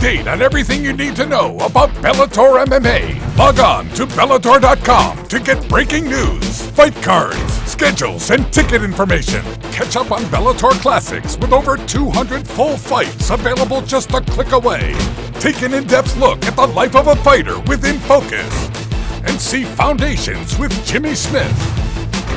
date on everything you need to know about Bellator MMA. Log on to Bellator.com to get breaking news, fight cards, schedules, and ticket information. Catch up on Bellator Classics with over 200 full fights available just a click away. Take an in-depth look at the life of a fighter within Focus. And see Foundations with Jimmy Smith.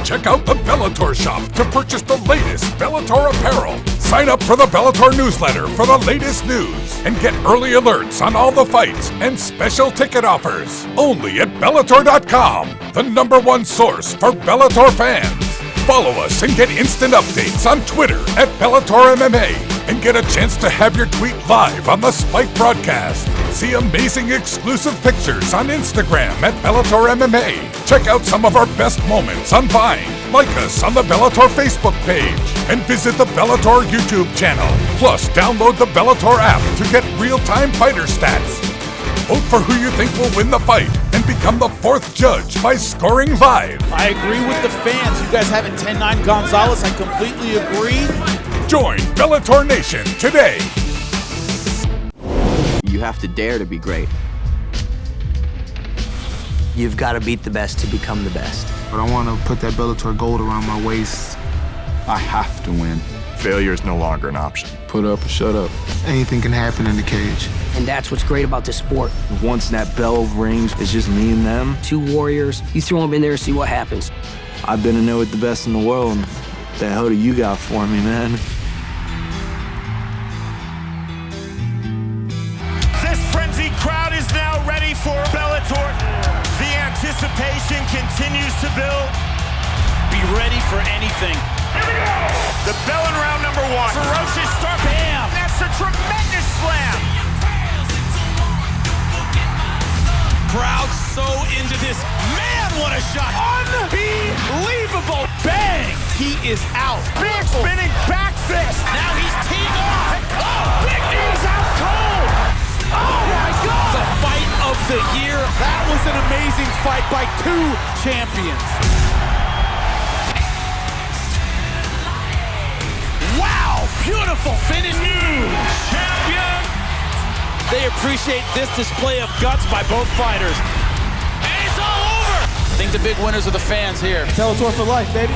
Check out the Bellator shop to purchase the latest Bellator apparel. Sign up for the Bellator newsletter for the latest news and get early alerts on all the fights and special ticket offers. Only at Bellator.com, the #1 source for Bellator fans. Follow us and get instant updates on Twitter at BellatorMMA and get a chance to have your tweet live on the Spike broadcast. See amazing exclusive pictures on Instagram at BellatorMMA. Check out some of our best moments on Vine. Like us on the Bellator Facebook page and visit the Bellator YouTube channel. Plus, download the Bellator app to get real-time fighter stats. Vote for who you think will win the fight and become the 4th judge by scoring live. I agree with the fans. You guys haven't 10-9 Gonzalez. I completely agree. Join Bellator Nation today. You have to dare to be great. You've got to beat the best to become the best. But I want to put that Bellator gold around my waist. I have to win. Failure is no longer an option. Put up or shut up. Anything can happen in the cage. And that's what's great about this sport. Once that bell rings, it's just me and them. 2 warriors, you throw them in there and see what happens. I've been in there with the best in the world. The hell do you got for me, man? This frenzied crowd is now ready for Bellator. The anticipation continues to build. Be ready for anything. Here we go! The bell in round #1. Ferocious start. Bam! That's a tremendous slam. Crowd so into this. Man, what a shot. Unbelievable. Bang! He is out. Big spinning back fist. Now he's teeing off. Oh, Big E's out cold. Oh my God! The fight of the year. That was an amazing fight by 2 champions. Wow! Beautiful finish. New champion. They appreciate this display of guts by both fighters. And it's all over! I think the big winners are the fans here. Bellator for life, baby.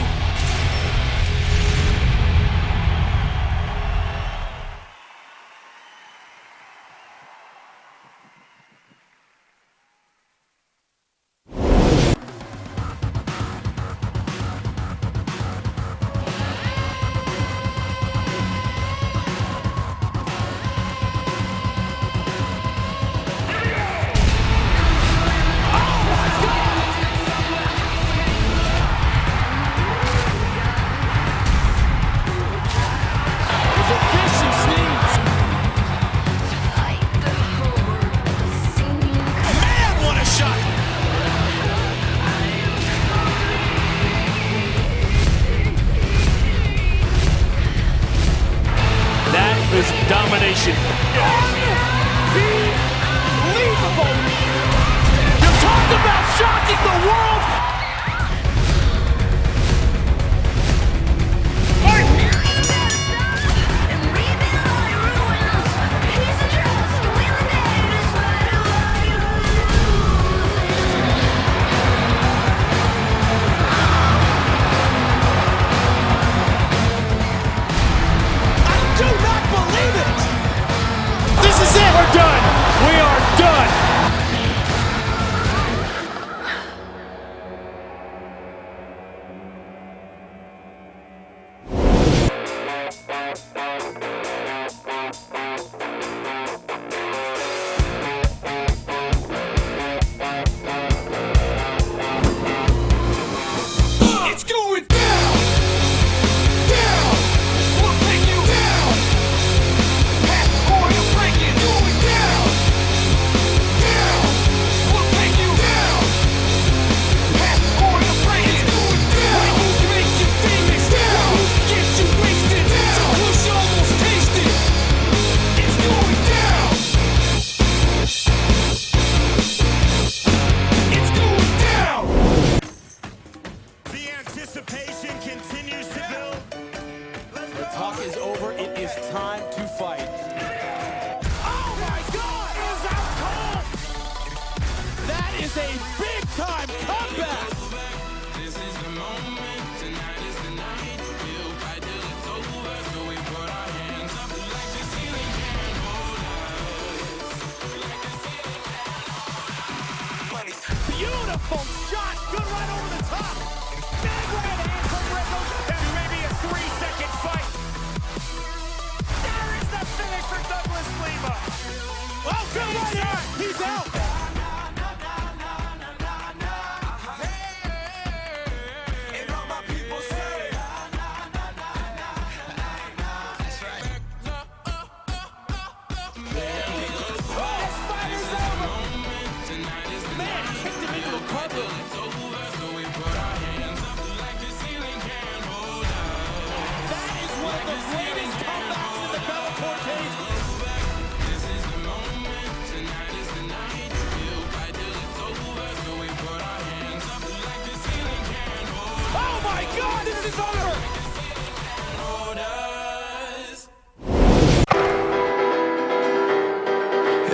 Domination. Unbelievable. You talk about shocking the world.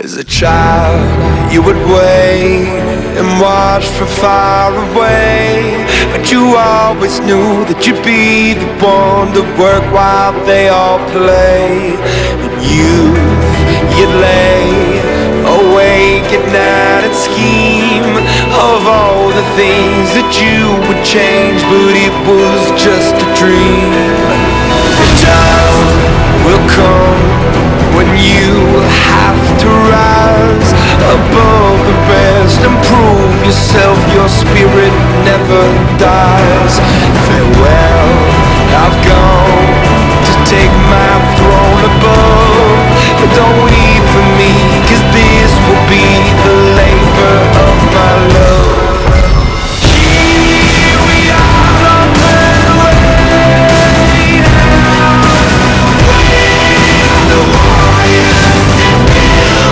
As a child, you would wait and watch from far away, but you always knew that you'd be the one to work while they all play. In youth, you'd lay awake at night and scheme of all the things that you would change, but it was just a dream. The time will come when you have to rise above the rest and prove yourself, your spirit never dies. Farewell, I've gone to take my throne above, but don't weep for me, 'cause this will be the labor of my love. Here we are on the way now. We are the warriors that build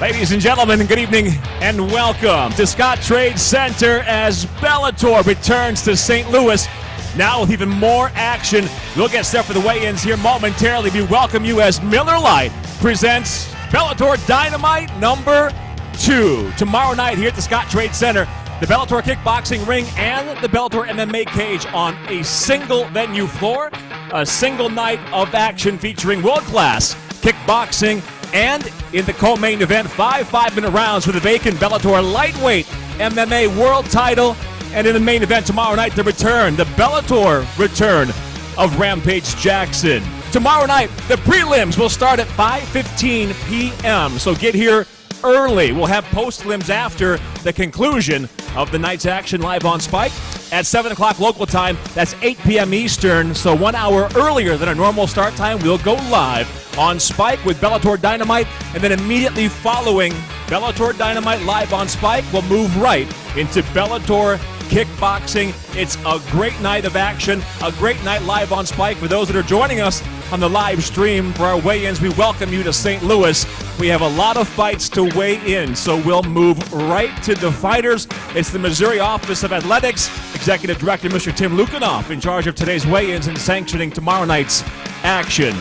Ladies and gentlemen, good evening and welcome to Scott Trade Center as Bellator returns to St. Louis. Now with even more action. We'll get set for the weigh-ins here momentarily. We welcome you as Miller Lite presents Bellator Dynamite number 2. Tomorrow night here at the Scott Trade Center, the Bellator Kickboxing ring and the Bellator MMA cage on a single venue floor. A single night of action featuring world-class kickboxing, and in the co-main event, 5 5-minute rounds for the vacant Bellator lightweight MMA world title. And in the main event tomorrow night, the Bellator return of Rampage Jackson. Tomorrow night, the prelims will start at 5:15 p.m. So get here early. We'll have post-lims after the conclusion of the night's action live on Spike at 7 o'clock local time. That's 8 p.m. Eastern, so 1 hour earlier than our normal start time. We'll go live on Spike with Bellator Dynamite, and then immediately following Bellator Dynamite live on Spike, we'll move right into Bellator Kickboxing. It's a great night of action, a great night live on Spike. For those that are joining us on the live stream for our weigh-ins, we welcome you to St. Louis. We have a lot of fights to weigh in, so we'll move right to the fighters. It's the Missouri Office of Athletics, Executive Director Mr. Tim Lukanoff, in charge of today's weigh-ins and sanctioning tomorrow night's action.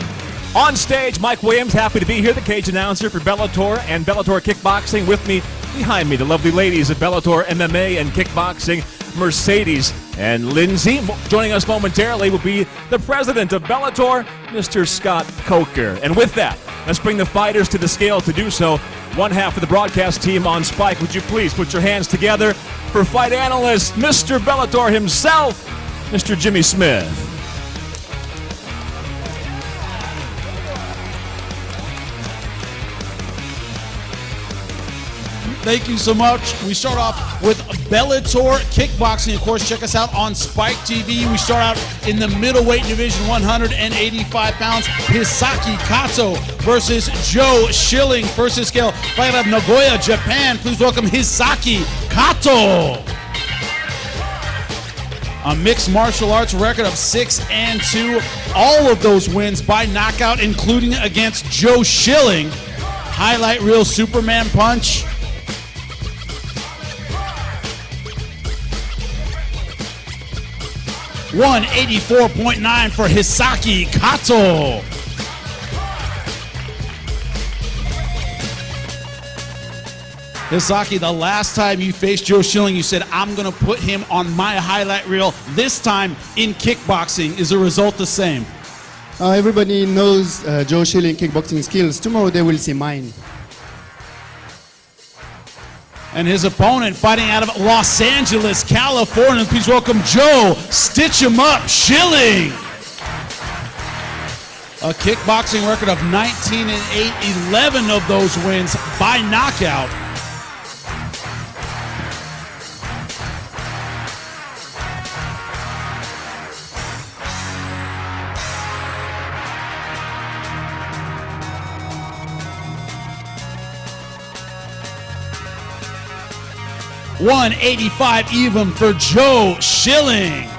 On stage, Mike Williams, happy to be here, the cage announcer for Bellator and Bellator Kickboxing. With me, behind me, the lovely ladies of Bellator MMA and Kickboxing, Mercedes and Lindsay. Joining us momentarily will be the president of Bellator, Mr. Scott Coker. And with that, let's bring the fighters to the scale to do so. One half of the broadcast team on Spike. Would you please put your hands together for fight analyst, Mr. Bellator himself, Mr. Jimmy Smith. Thank you so much. We start off with Bellator Kickboxing. Of course, check us out on Spike TV. We start out in the middleweight division, 185 pounds. Hisaki Kato versus Joe Schilling. First to scale, fight out of Nagoya, Japan. Please welcome Hisaki Kato. A mixed martial arts record of 6-2. All of those wins by knockout, including against Joe Schilling. Highlight reel Superman punch. 184.9 for Hisaki Kato. Hisaki, the last time you faced Joe Schilling, you said, I'm going to put him on my highlight reel. This time in kickboxing, is the result the same? Everybody knows Joe Schilling kickboxing skills. Tomorrow they will see mine. And his opponent fighting out of Los Angeles, California. Please welcome Joe Stitch Him Up Schilling. A kickboxing record of 19-8, 11 of those wins by knockout. $185 even for Joe Schilling.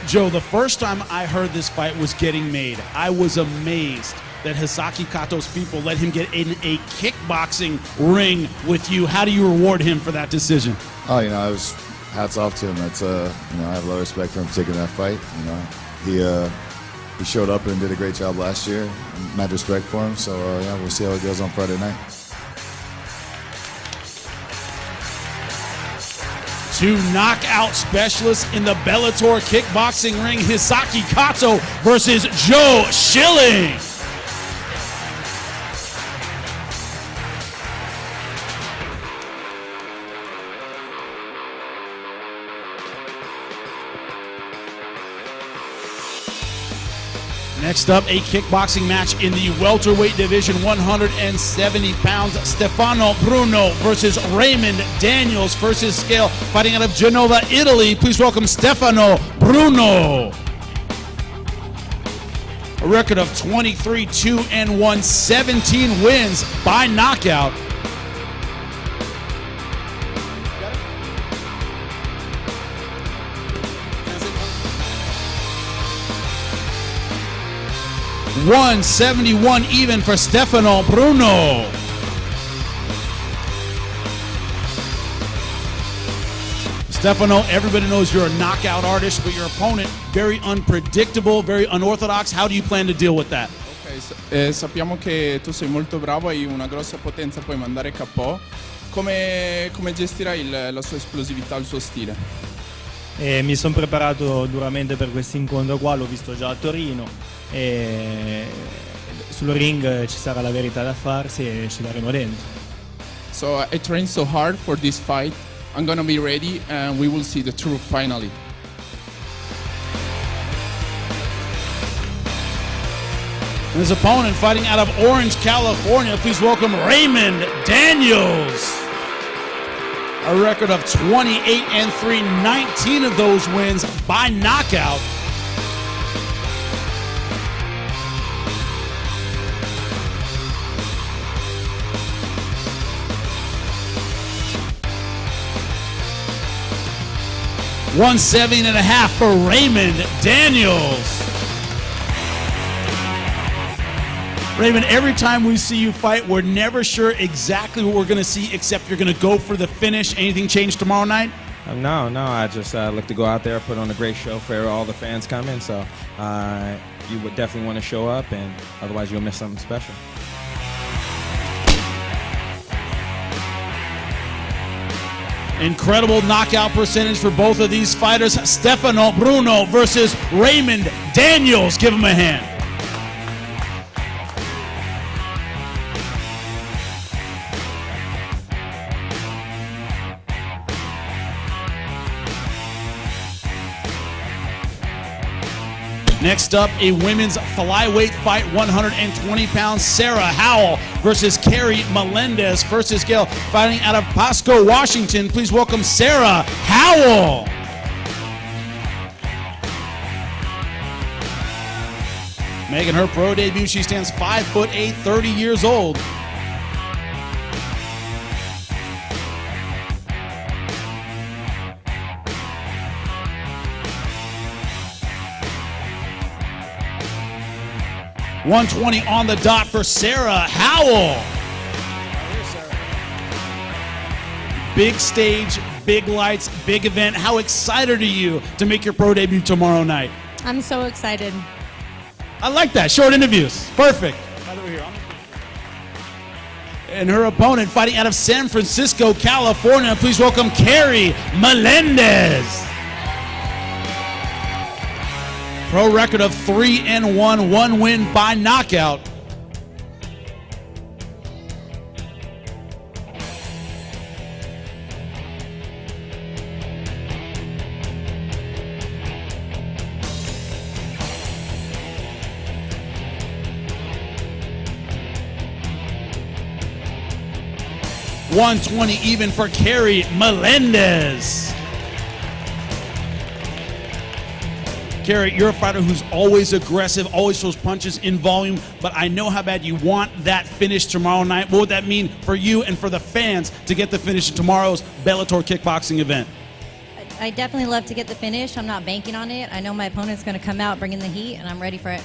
Joe, the first time I heard this fight was getting made, I was amazed that Hisaki Kato's people let him get in a kickboxing ring with you. How do you reward him for that decision? Oh, I was hats off to him. That's I have a lot of respect for him taking that fight. He showed up and did a great job last year. Mad respect for him. So we'll see how it goes on Friday night. Two knockout specialists in the Bellator kickboxing ring, Hisaki Kato versus Joe Schilling. Next up, a kickboxing match in the welterweight division, 170 pounds. Stefano Bruno versus Raymond Daniels. First his scale, fighting out of Genova, Italy. Please welcome Stefano Bruno. A record of 23-2-1, 17 wins by knockout. $171 even for Stefano Bruno. Stefano, everybody knows you're a knockout artist, but your opponent, very unpredictable, very unorthodox. How do you plan to deal with that? Ok, sappiamo che tu sei molto bravo, hai una grossa potenza, puoi mandare KO. Come gestirai la sua esplosività, il suo stile? Mi sono preparato duramente per questo incontro qua, l'ho visto già a Torino e sul ring ci sarà la verità da farsi e ci daremo dentro. So I trained so hard for this fight. I'm gonna be ready and we will see the truth finally. His opponent fighting out of Orange, California. Please welcome Raymond Daniels. A record of 28-3, 19 of those wins by knockout. $170.5 for Raymond Daniels. Raymond, every time we see you fight, we're never sure exactly what we're going to see, except you're going to go for the finish. Anything change tomorrow night? No. I just look to go out there, put on a great show for all the fans coming. So you would definitely want to show up, and otherwise you'll miss something special. Incredible knockout percentage for both of these fighters. Stefano Bruno versus Raymond Daniels. Give him a hand. Next up, a women's flyweight fight, 120 pounds. Sarah Howell versus Carrie Melendez. First is Gail fighting out of Pasco, Washington. Please welcome Sarah Howell. Making her pro debut, she stands 5'8", 30 years old. $120 on the dot for Sarah Howell. Big stage, big lights, big event. How excited are you to make your pro debut tomorrow night? I'm so excited. I like that. Short interviews. Perfect. And her opponent fighting out of San Francisco, California. Please welcome Carrie Melendez. Pro record of 3-1, 1 win by knockout. $120 even for Carrie Melendez. Carrie, you're a fighter who's always aggressive, always throws punches in volume, but I know how bad you want that finish tomorrow night. What would that mean for you and for the fans to get the finish in tomorrow's Bellator kickboxing event? I definitely love to get the finish. I'm not banking on it. I know my opponent's going to come out bringing the heat, and I'm ready for it.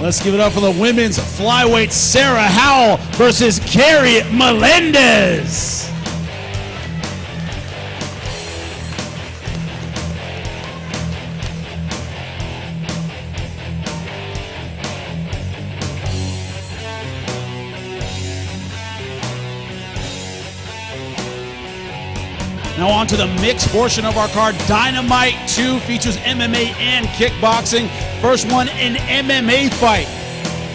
Let's give it up for the women's flyweight, Sarah Howell versus Carrie Melendez. Now on to the mixed portion of our card. Dynamite 2 features MMA and kickboxing. First one, an MMA fight.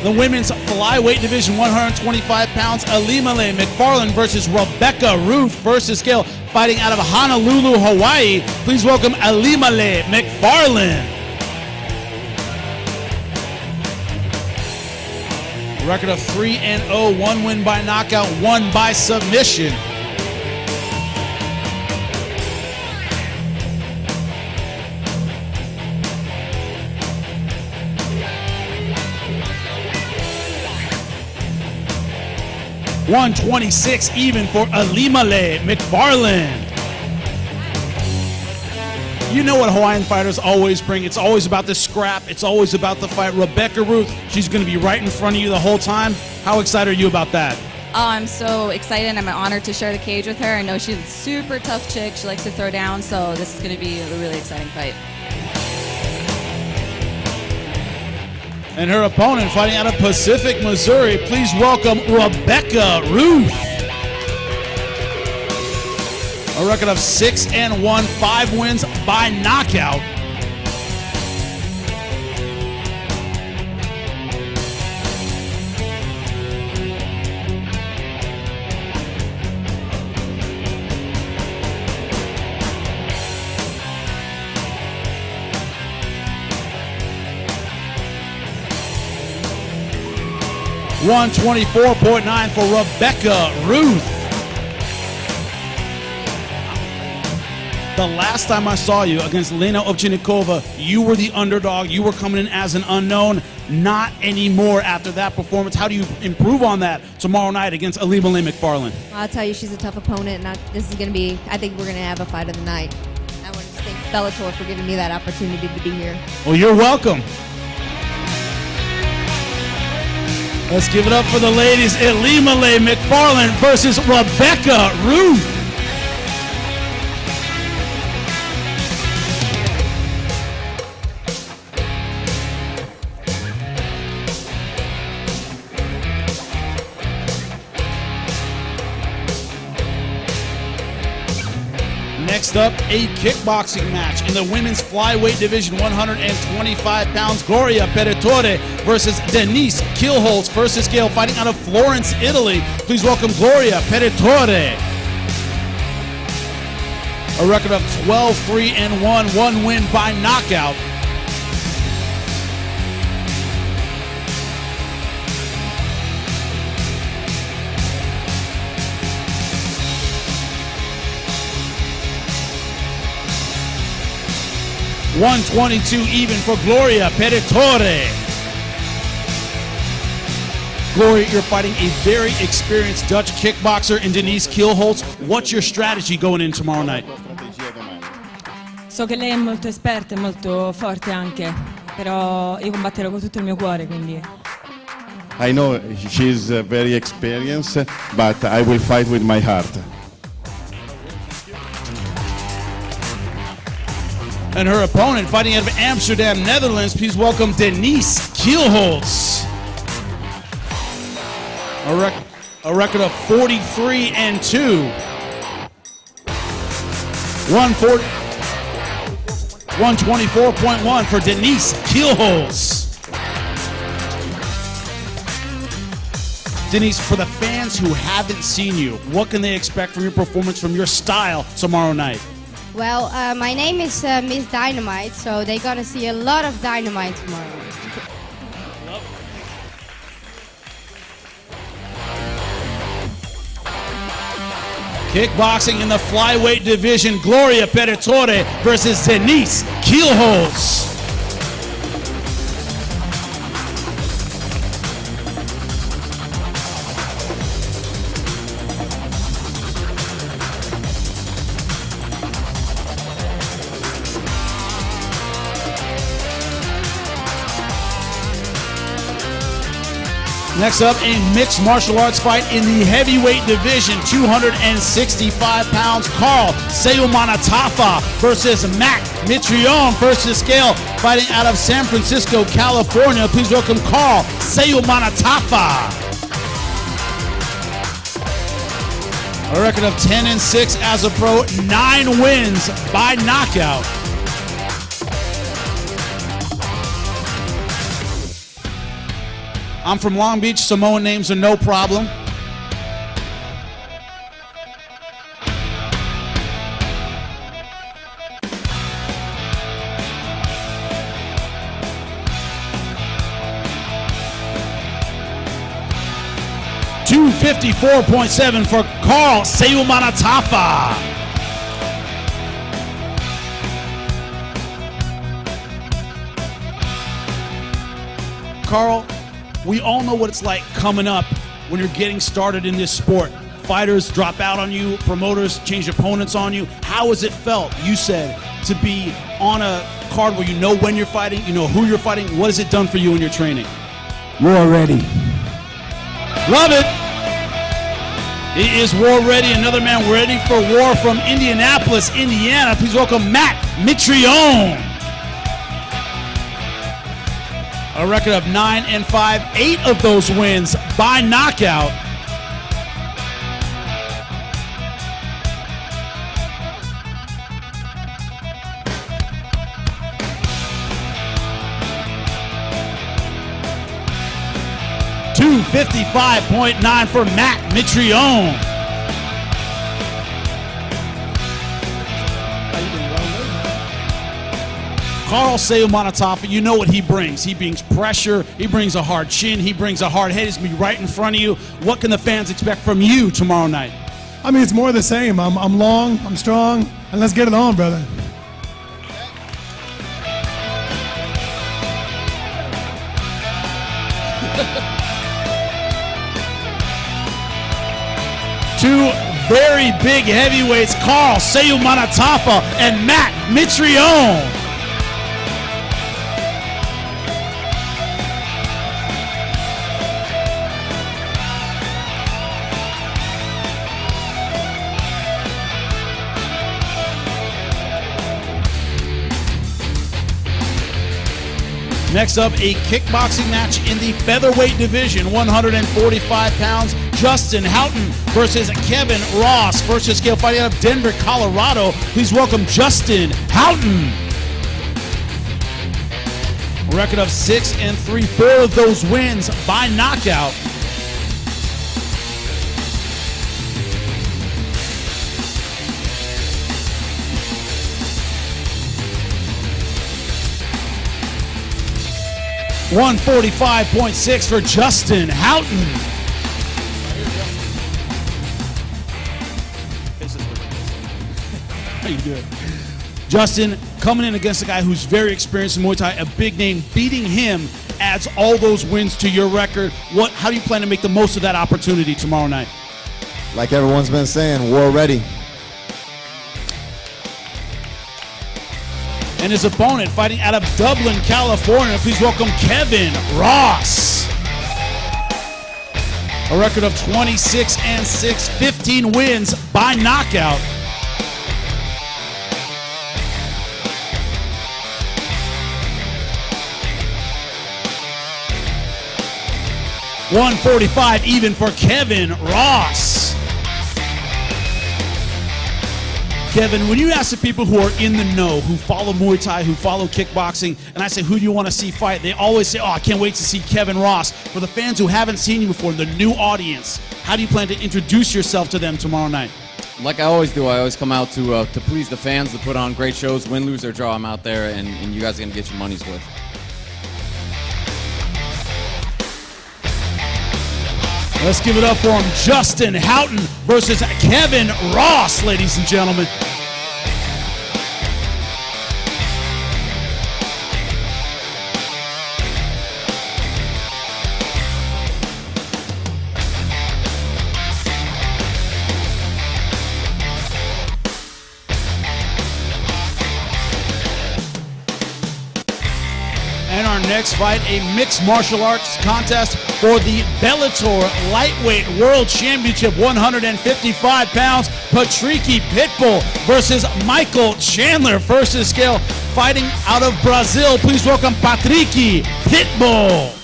The women's flyweight division, 125 pounds. Alimale McFarland versus Rebecca Ruth. First is Gail fighting out of Honolulu, Hawaii. Please welcome Alimale McFarland. Record of 3-0, 1 win by knockout, 1 by submission. 126 even for Elimale McFarland. You know what Hawaiian fighters always bring. It's always about the scrap. It's always about the fight. Rebecca Ruth, she's going to be right in front of you the whole time. How excited are you about that? Oh, I'm so excited. I'm honored to share the cage with her. I know she's a super tough chick. She likes to throw down, so this is going to be a really exciting fight. And her opponent fighting out of Pacific, Missouri. Please welcome Rebecca Ruth. A record of 6-1, 5 wins by knockout. $124.9 for Rebecca Ruth. The last time I saw you against Lena Ovchinnikova, you were the underdog. You were coming in as an unknown. Not anymore after that performance. How do you improve on that tomorrow night against Elimale McFarland? I'll tell you, she's a tough opponent, and this is going to be, I think we're going to have a fight of the night. I want to thank Bellator for giving me that opportunity to be here. Well, you're welcome. Let's give it up for the ladies. Elimale McFarland versus Rebecca Ruth. Next up, a kickboxing match in the women's flyweight division, 125 pounds. Gloria Peritore versus Denise Kielholtz, first to scale, fighting out of Florence, Italy. Please welcome Gloria Peritore. A record of 12-3-1, 1 win by knockout. $122 even for Gloria Peritore. Gloria, you're fighting a very experienced Dutch kickboxer in Denise Kielholtz. What's your strategy going in tomorrow night? So che lei è molto esperta e molto forte anche, però io combatterò con tutto il mio cuore, quindi. I know she's very experienced, but I will fight with my heart. And her opponent fighting out of Amsterdam, Netherlands, please welcome Denise Kielholtz. A record of 43-2. 124.1 for Denise Kielholtz. Denise, for the fans who haven't seen you, what can they expect from your performance, from your style tomorrow night? Well, my name is Miss Dynamite, so they're going to see a lot of Dynamite tomorrow. Kickboxing in the flyweight division, Gloria Peritore versus Denise Kielholtz. Next up, a mixed martial arts fight in the heavyweight division, 265 pounds. Carl Seumanatafa versus Mac Mitrione, first to scale, fighting out of San Francisco, California. Please welcome Carl Seumanatafa. A record of 10-6 as a pro, 9 wins by knockout. I'm from Long Beach. Samoan names are no problem. $254.7 for Carl Seumanatafa. Carl, we all know what it's like coming up when you're getting started in this sport? Fighters drop out on you, promoters change opponents on you. How has it felt, you said, to be on a card where you know when you're fighting, you know who you're fighting? What has it done for you in your training? War ready. Love it. He is war ready. Another man ready for war from Indianapolis, Indiana. Please welcome Matt Mitrione. A record of 9-5, 8 of those wins by knockout. $255.9 for Matt Mitrione. Carl Seumanatafa, you know what he brings. He brings pressure, he brings a hard chin, he brings a hard head. He's going to be right in front of you. What can the fans expect from you tomorrow night? I mean, it's more of the same. I'm long, I'm strong, and let's get it on, brother. Two very big heavyweights, Carl Seumanatafa and Matt Mitrione. Next up, a kickboxing match in the featherweight division, 145 pounds. Justin Houghton versus Kevin Ross. First to scale fighting out of Denver, Colorado. Please welcome Justin Houghton. A record of 6-3, 4 of those wins by knockout. $145.6 for Justin Houghton. How you doing? Justin coming in against a guy who's very experienced in Muay Thai, a big name. Beating him adds all those wins to your record. How do you plan to make the most of that opportunity tomorrow night? Like everyone's been saying, war ready. And his opponent fighting out of Dublin, California. Please welcome Kevin Ross. A record of 26-6, 15 wins by knockout. $145 even for Kevin Ross. Kevin, when you ask the people who are in the know, who follow Muay Thai, who follow kickboxing, and I say, who do you want to see fight? They always say, oh, I can't wait to see Kevin Ross. For the fans who haven't seen you before, the new audience, how do you plan to introduce yourself to them tomorrow night? Like I always do, I always come out to please the fans, to put on great shows, win, lose, or draw. I'm out there, and you guys are going to get your money's worth. Let's give it up for him. Justin Houghton versus Kevin Ross, ladies and gentlemen. And our next fight, a mixed martial arts contest for the Bellator Lightweight World Championship, 155 pounds. Patricio Pitbull versus Michael Chandler. First to scale, fighting out of Brazil. Please welcome Patricio Pitbull.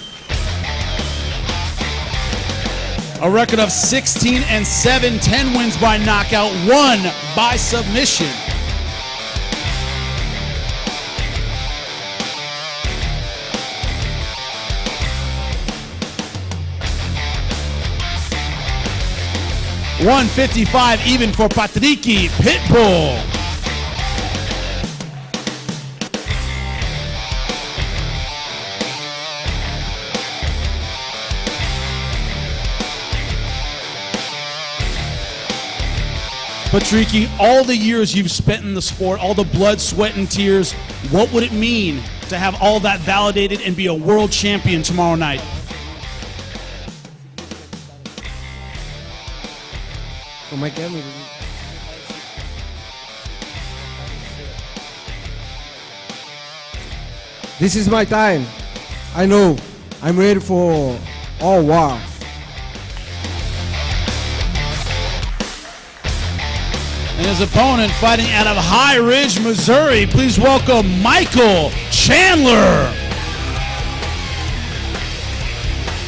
A record of 16-7, 10 wins by knockout, 1 by submission. $155 even for Patricio Pitbull. Patricio, all the years you've spent in the sport, all the blood, sweat, and tears, what would it mean to have all that validated and be a world champion tomorrow night? Como é que é, amigo? This is my time. I know. I'm ready for all war. And his opponent fighting out of High Ridge, Missouri. Please welcome Michael Chandler.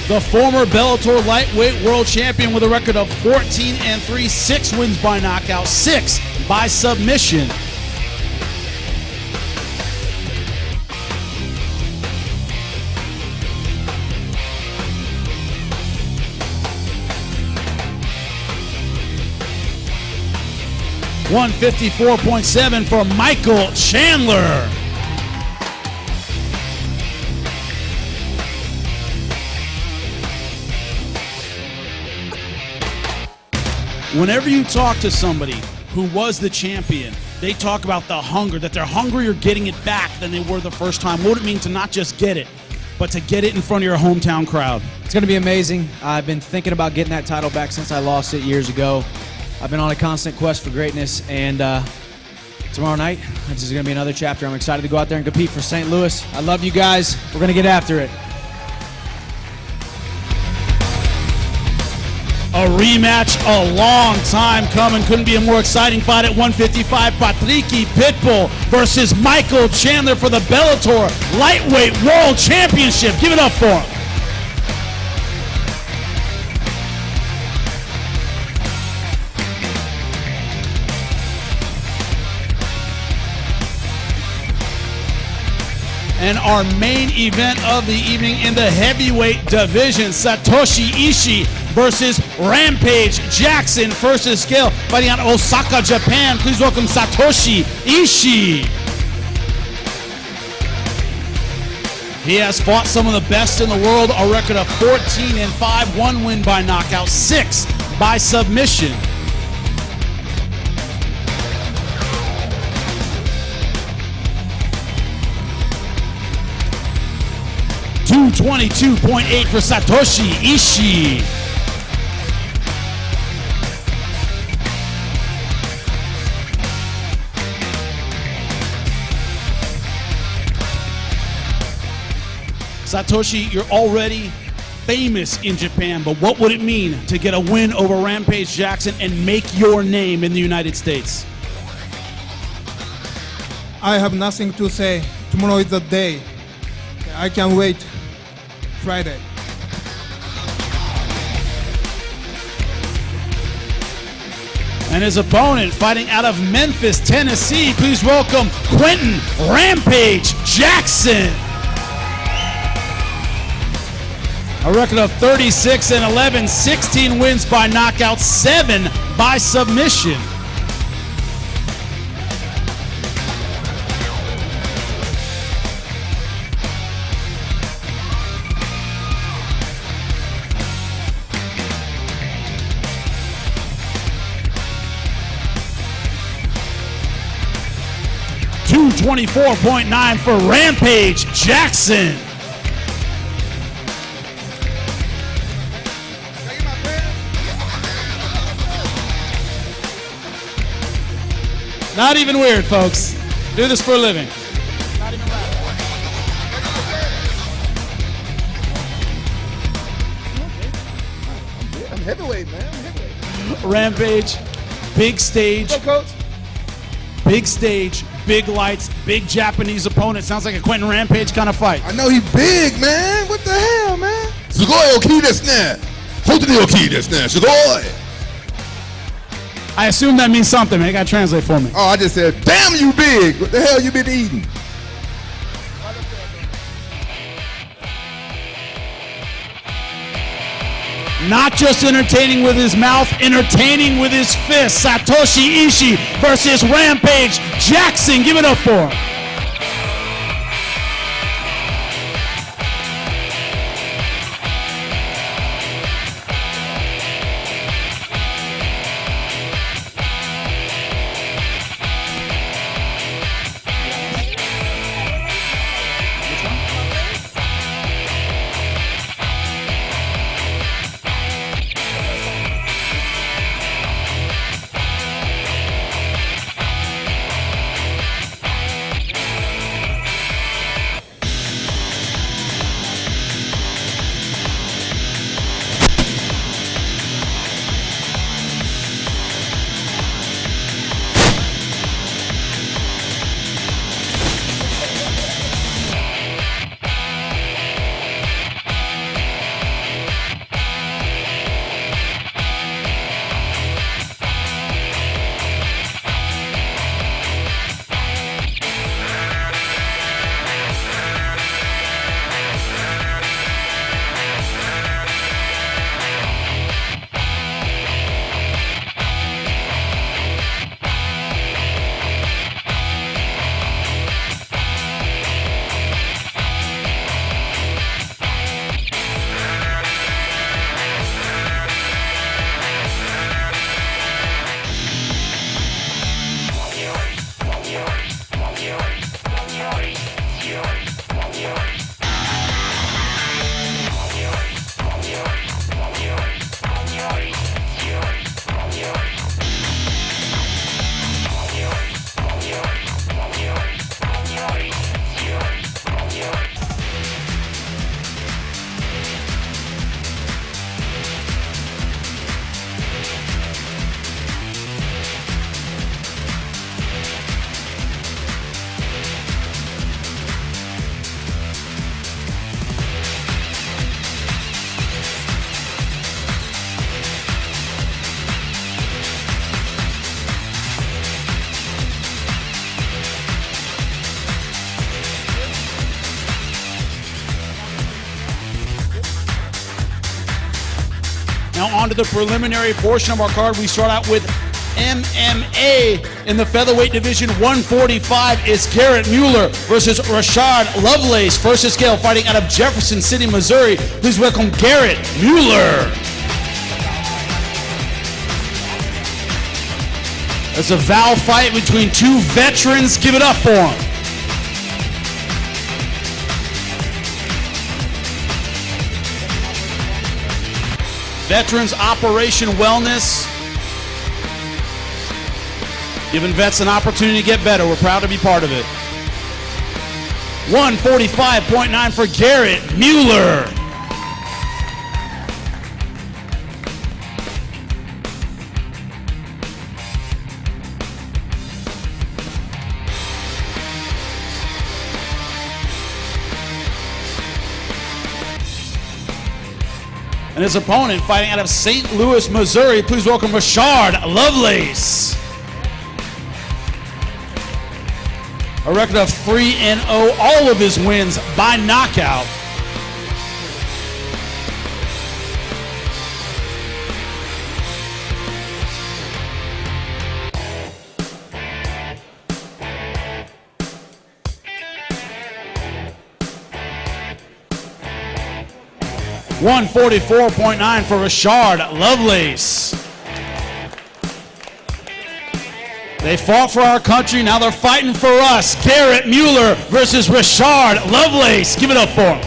The former Bellator lightweight world champion with a record of 14-3, 6 wins by knockout, 6 by submission. $154.7 for Michael Chandler. Whenever you talk to somebody who was the champion, they talk about the hunger, that they're hungrier getting it back than they were the first time. What would it mean to not just get it, but to get it in front of your hometown crowd? It's going to be amazing. I've been thinking about getting that title back since I lost it years ago. I've been on a constant quest for greatness, and tomorrow night, this is going to be another chapter. I'm excited to go out there and compete for St. Louis. I love you guys. We're going to get after it. A rematch, a long time coming. Couldn't be a more exciting fight at 155. Patricio Pitbull versus Michael Chandler for the Bellator Lightweight World Championship. Give it up for him. And our main event of the evening in the heavyweight division, Satoshi Ishii versus Rampage Jackson, first to scale, fighting out of Osaka, Japan. Please welcome Satoshi Ishii. He has fought some of the best in the world, a record of 14-5, 1 win by knockout, 6 by submission. $222.8 for Satoshi Ishii. Satoshi, you're already famous in Japan, but what would it mean to get a win over Rampage Jackson and make your name in the United States? I have nothing to say. Tomorrow is the day. I can't wait. Friday. And his opponent fighting out of Memphis, Tennessee. Please welcome Quentin Rampage Jackson. A record of 36-11, 16 wins by knockout, 7 by submission. $224.9 for Rampage Jackson. Not even weird, folks. Do this for a living. I'm heavyweight, man. I'm heavyweight. Rampage, big stage. Go, coach. Big stage, big lights, big Japanese opponent. Sounds like a Quentin Rampage kind of fight. I know he's big, man. What the hell, man? すごい大きいですね。本当に大きいですね。すごい。 I assume that means something, man. You gotta translate for me. Oh, I just said, damn you big. What the hell you been eating? Not just entertaining with his mouth, entertaining with his fists. Satoshi Ishii versus Rampage Jackson. Give it up for him. Now on to the preliminary portion of our card. We start out with MMA in the featherweight division. 145 is Garrett Mueller versus Rashard Lovelace. First to scale, fighting out of Jefferson City, Missouri. Please welcome Garrett Mueller. It's a vow fight between two veterans. Give it up for him. Veterans Operation Wellness. Giving vets an opportunity to get better. We're proud to be part of it. 145.9 for Garrett Mueller. And his opponent fighting out of St. Louis, Missouri. Please welcome Rashard Lovelace. A record of 3-0, all of his wins by knockout. $144.9 for Rashard Lovelace. They fought for our country, now they're fighting for us. Garrett Mueller versus Rashard Lovelace. Give it up for him.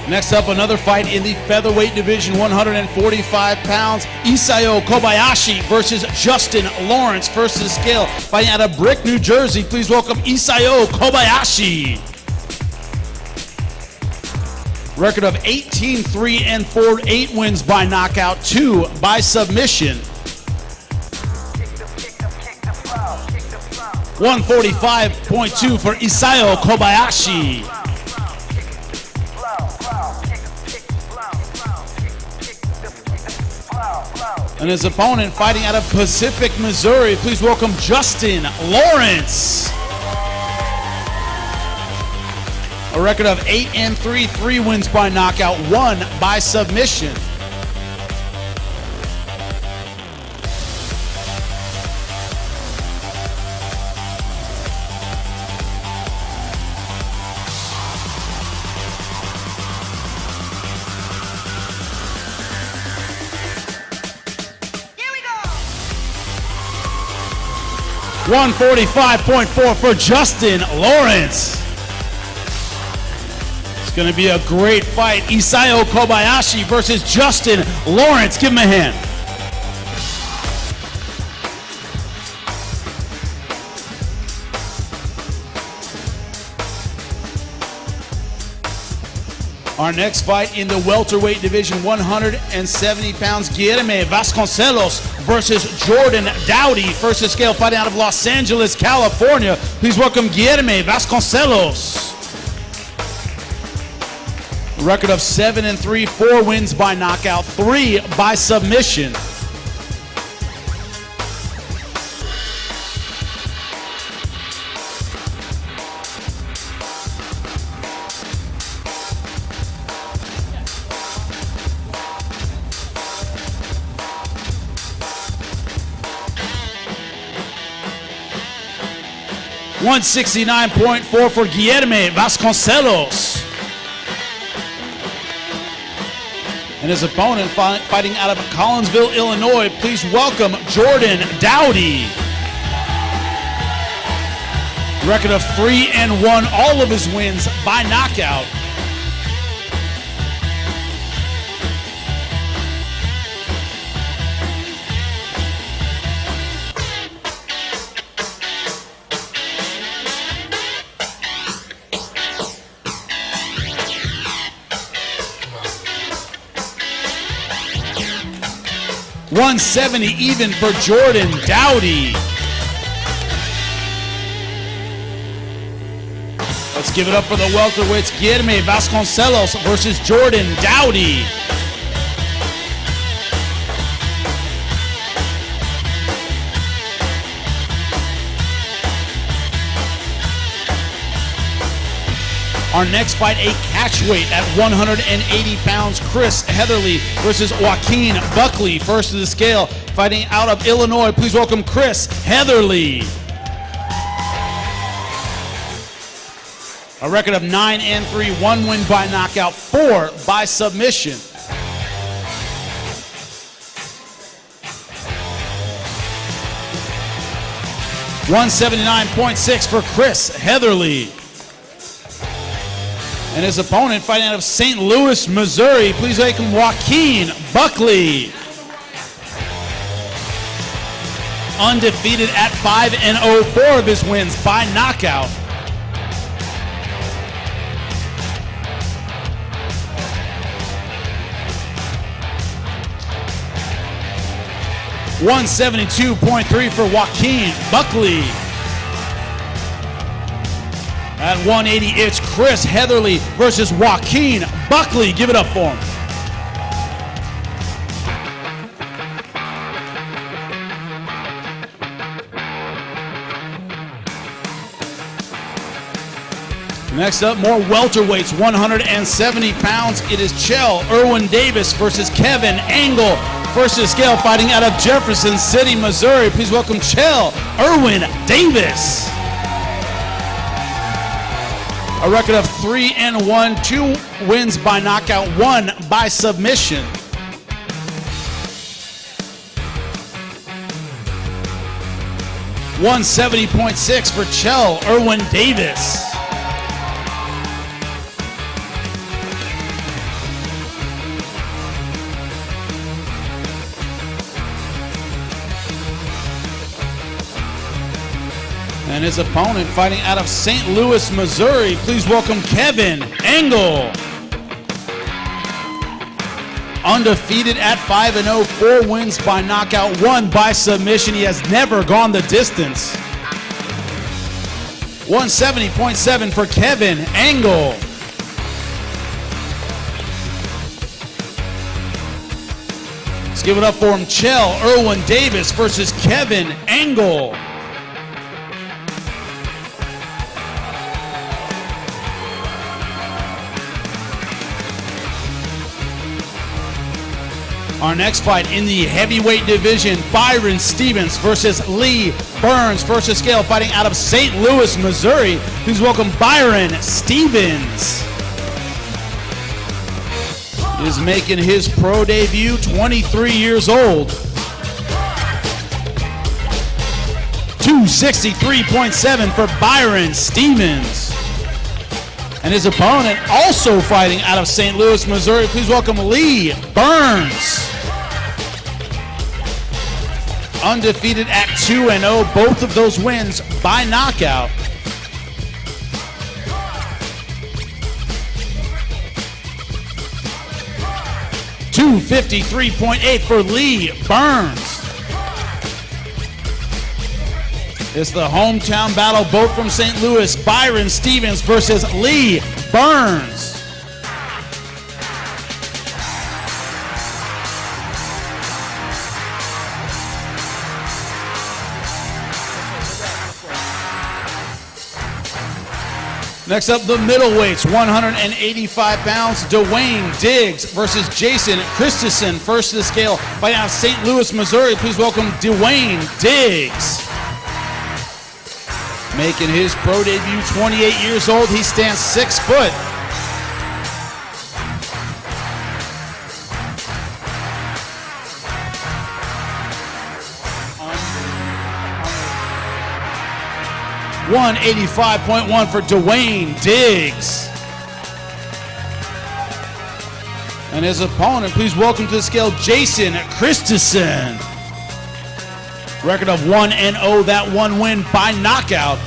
Next up, another fight in the featherweight division, 145 pounds. Isayo Kobayashi versus Justin Lawrence. First to the scale, fighting out of Brick, New Jersey. Please welcome Isayo Kobayashi. Record of 18-3-4, 8 wins by knockout, 2 by submission. 145.2 for Isayo Kobayashi. And his opponent fighting out of Pacific, Missouri. Please welcome Justin Lawrence. A record of 8-3, 3 wins by knockout, 1 by submission. $145.4 for Justin Lawrence. It's going to be a great fight. Isayo Kobayashi versus Justin Lawrence. Give him a hand. Our next fight in the welterweight division, 170 pounds, Guilherme Vasconcelos versus Jordan Dowdy. First to scale, fighting out of Los Angeles, California. Please welcome Guilherme Vasconcelos. Record of 7-3, 4 wins by knockout, 3 by submission. $169.4 for Guilherme Vasconcelos. And his opponent fighting out of Collinsville, Illinois. Please welcome Jordan Dowdy. Record of 3-1, all of his wins by knockout. $170 even for Jordan Dowdy. Let's give it up for the welterweights. Guilherme Vasconcelos versus Jordan Dowdy. Our next fight, a catchweight at 180 pounds. Chris Heatherly versus Joaquin Buckley. First to the scale, fighting out of Illinois. Please welcome Chris Heatherly. A record of 9-3, 1 win by knockout, 4 by submission. $179.6 for Chris Heatherly. And his opponent fighting out of St. Louis, Missouri. Please welcome Joaquin Buckley. Undefeated at 5-0, 4 of his wins by knockout. $172.3 for Joaquin Buckley. At 180, it's Chris Heatherly versus Joaquin Buckley. Give it up for him. Next up, more welterweights, 170 pounds. It is Chell Irwin Davis versus Kevin Angle. First to the scale, fighting out of Jefferson City, Missouri. Please welcome Chell Irwin Davis. A record of 3-1, 2 wins by knockout, 1 by submission. $170.6 for Chell Irwin Davis. And his opponent fighting out of St. Louis, Missouri. Please welcome Kevin Angle. Undefeated at 5-0, 4 wins by knockout, 1 by submission. He has never gone the distance. $170.7 for Kevin Angle. Let's give it up for him. Chell Irwin Davis versus Kevin Angle. Our next fight in the heavyweight division, Byron Stevens versus Lee Burns. First to scale, fighting out of St. Louis, Missouri. Please welcome Byron Stevens. He is making his pro debut, 23 years old. $263.7 for Byron Stevens. And his opponent also fighting out of St. Louis, Missouri. Please welcome Lee Burns. Undefeated at 2-0, both of those wins by knockout. $253.8 for Lee Burns. It's the hometown battle, both from St. Louis. Byron Stevens versus Lee Burns. Next up, the middleweights, 185 pounds. Dwayne Diggs versus Jason Christensen. First to the scale, fighting out of St. Louis, Missouri. Please welcome Dwayne Diggs. Making his pro debut, 28 years old. He stands 6 foot. $185.1 for Dwayne Diggs. And his opponent, please welcome to the scale, Jason Christensen. Record of 1-0, that 1 win by knockout.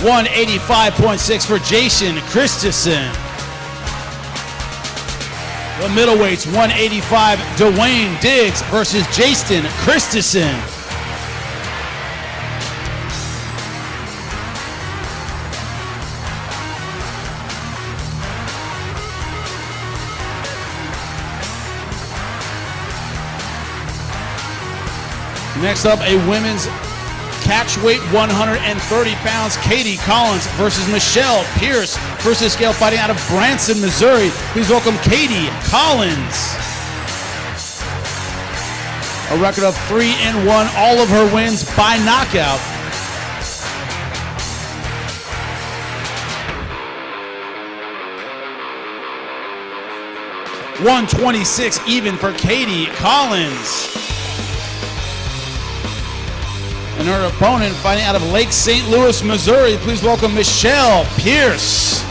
$185.6 for Jason Christensen. The middleweights, 185, Dwayne Diggs versus Jason Christensen. Next up, a women's catch weight 130 pounds, Katie Collins versus Michelle Pierce versus scale, fighting out of Branson, Missouri. Please welcome Katie Collins. A record of 3-1, all of her wins by knockout. $126 even for Katie Collins. And her opponent fighting out of Lake St. Louis, Missouri. Please welcome Michelle Pierce.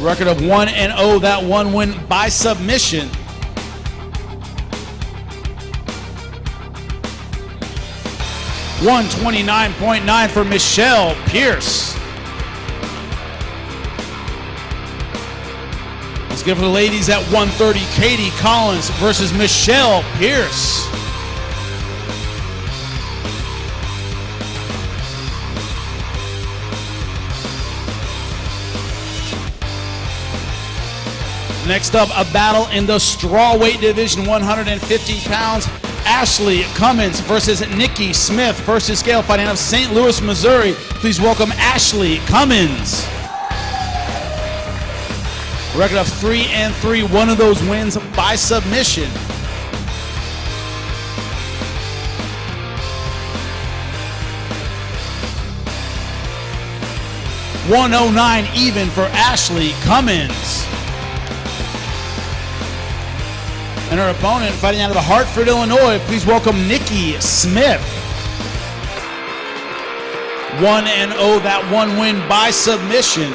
Record of 1-0, that one win by submission. $129.9 for Michelle Pierce. Let's give it to the ladies at 130, Katie Collins versus Michelle Pierce. Next up, a battle in the strawweight division, 150 pounds. Ashley Cummins versus Nikki Smith versus scale, fighting out of St. Louis, Missouri. Please welcome Ashley Cummins. Record of 3-3, one of those wins by submission. $109 even for Ashley Cummins. And her opponent fighting out of Hartford, Illinois. Please welcome Nikki Smith. 1-0, that one win by submission.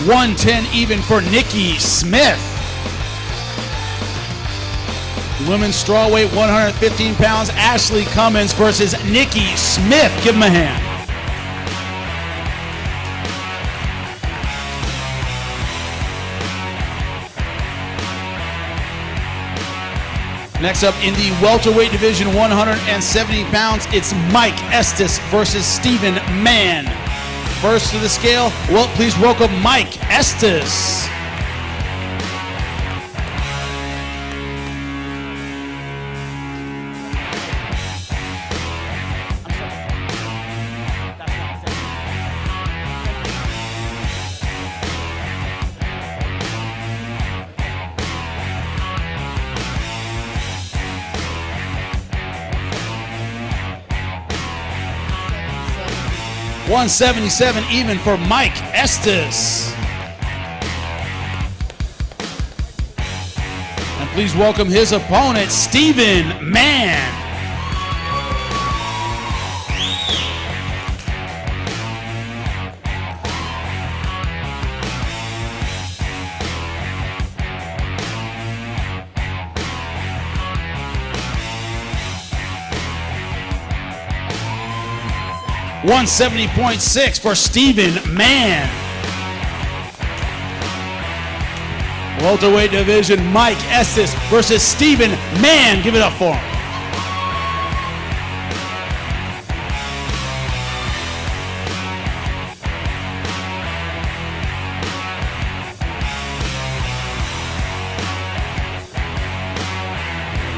$110 even for Nikki Smith. Women's strawweight, 115 pounds, Ashley Cummins versus Nikki Smith. Give them a hand. Next up in the welterweight division, 170 pounds, it's Mike Estes versus Stephen Mann. First to the scale, well, please welcome Mike Estes. $177 even for Mike Estes. And please welcome his opponent, Stephen Mann. $170.6 for Stephen Mann. Welterweight division, Mike Estes versus Stephen Mann. Give it up for him.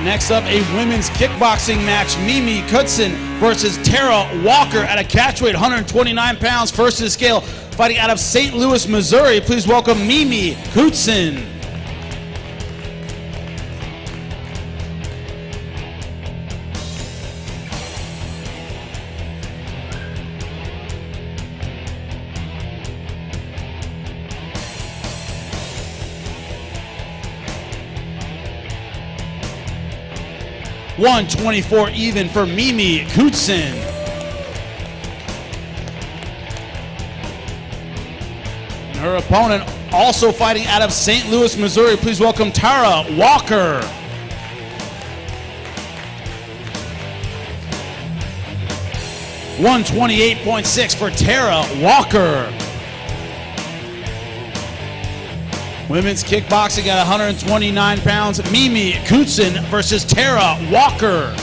Next up, a women's kickboxing match, Mimi Kutson versus Tara Walker at a catchweight, 129 pounds, first to the scale, fighting out of St. Louis, Missouri. Please welcome Mimi Kutson. $124 even for Mimi Kutson. And her opponent also fighting out of St. Louis, Missouri. Please welcome Tara Walker. $128.6 for Tara Walker. Women's kickboxing at 129 pounds, Mimi Kutson versus Tara Walker.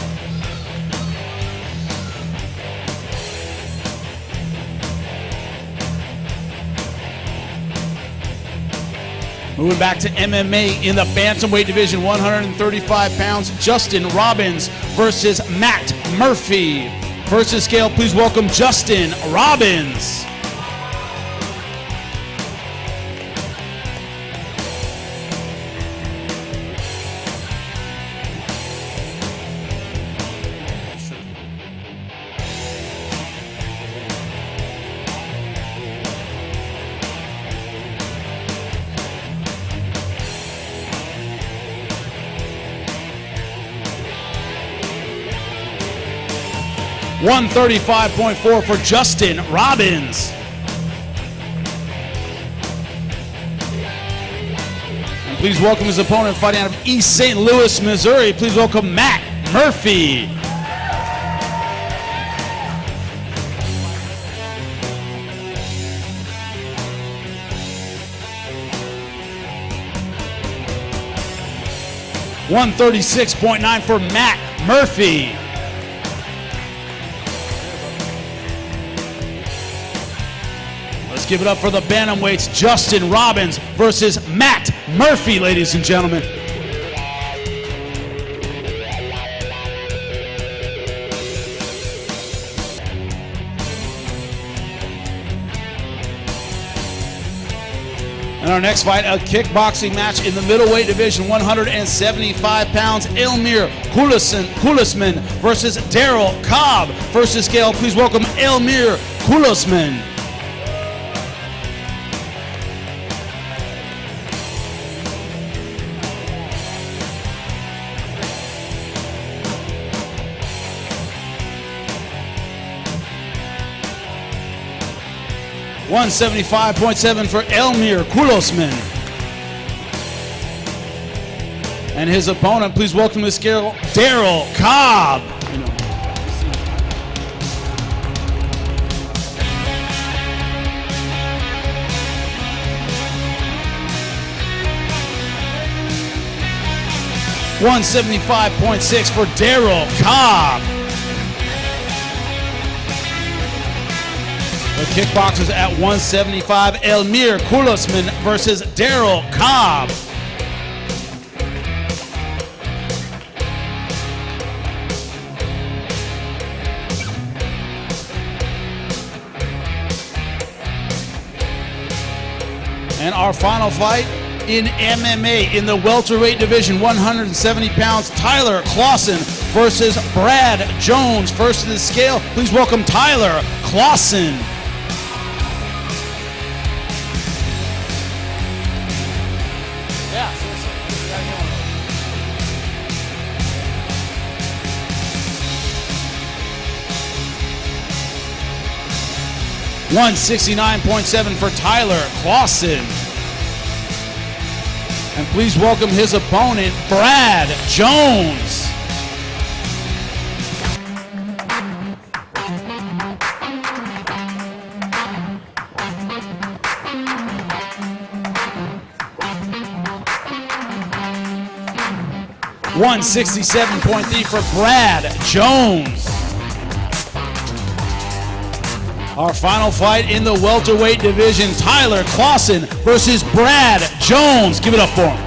Moving back to MMA in the bantamweight division, 135 pounds, Justin Robbins versus Matt Murphy. First to scale, please welcome Justin Robbins. $135.4 for Justin Robbins. And please welcome his opponent fighting out of East St. Louis, Missouri. Please welcome Matt Murphy. $136.9 for Matt Murphy. Let's give it up for the bantamweights, Justin Robbins versus Matt Murphy, ladies and gentlemen. And our next fight, a kickboxing match in the middleweight division, 175 pounds, Elmir Kulisman versus Daryl Cobb. First to scale, please welcome Elmir Kulisman. $175.7 for Elmir Kulisman. And his opponent, please welcome to the scale, Daryl Cobb. $175.6 for Daryl Cobb. The kickboxers at 175, Elmir Kulisman versus Daryl Cobb. And our final fight in MMA in the welterweight division, 170 pounds, Tyler Clausen versus Brad Jones. First to the scale, please welcome Tyler Clausen. $169.7 for Tyler Clausen. And please welcome his opponent, Brad Jones. $167.3 for Brad Jones. Our final fight in the welterweight division, Tyler Clausen versus Brad Jones. Give it up for him.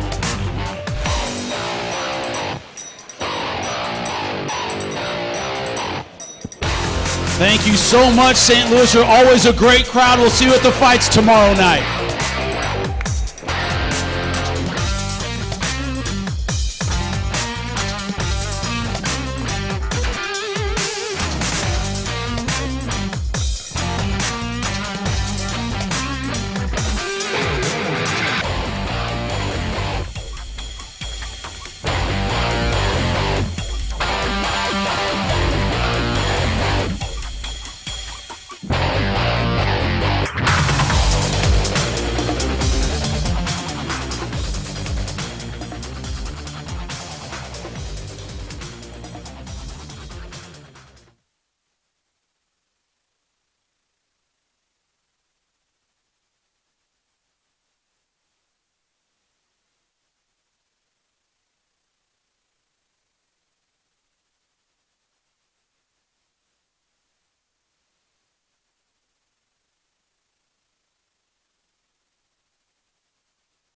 Thank you so much, St. Louis. You're always a great crowd. We'll see you at the fights tomorrow night.